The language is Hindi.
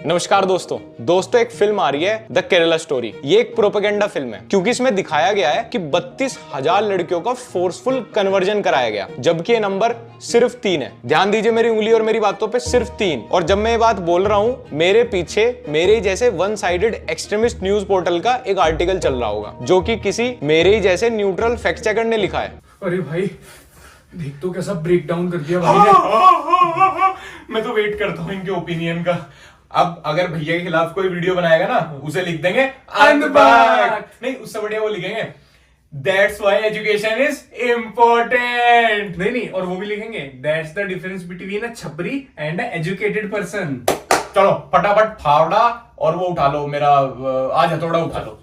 नमस्कार दोस्तों एक फिल्म आ रही है द केरला स्टोरी। ये एक प्रोपेगेंडा फिल्म है क्योंकि इसमें दिखाया गया है कि 32,000 लड़कियों का फोर्सफुल कन्वर्जन कराया गया, जबकि ये नंबर सिर्फ 3 है। ध्यान दीजिए मेरी उंगली और मेरी बातों पे, सिर्फ 3। और जब मैं ये बात बोल रहा हूँ, मेरे पीछे मेरे ही जैसे one sided extremist news portal का एक आर्टिकल चल रहा होगा जो कि किसी मेरे ही जैसे न्यूट्रल फैक्ट चेकर ने लिखा है। अरे भाई देख तो कैसा ब्रेक डाउन कर दिया भाई ने। मैं तो वेट करता हूँ इनके ओपिनियन का। अब अगर भैया के खिलाफ कोई वीडियो बनाएगा ना, उसे लिख देंगे I'm back। नहीं, उससे बढ़िया वो लिखेंगे That's why education is important। नहीं और वो भी लिखेंगे That's the difference between a छपरी and a educated person। चलो फटाफट फावड़ा और वो उठा लो, मेरा आज हथौड़ा उठा लो।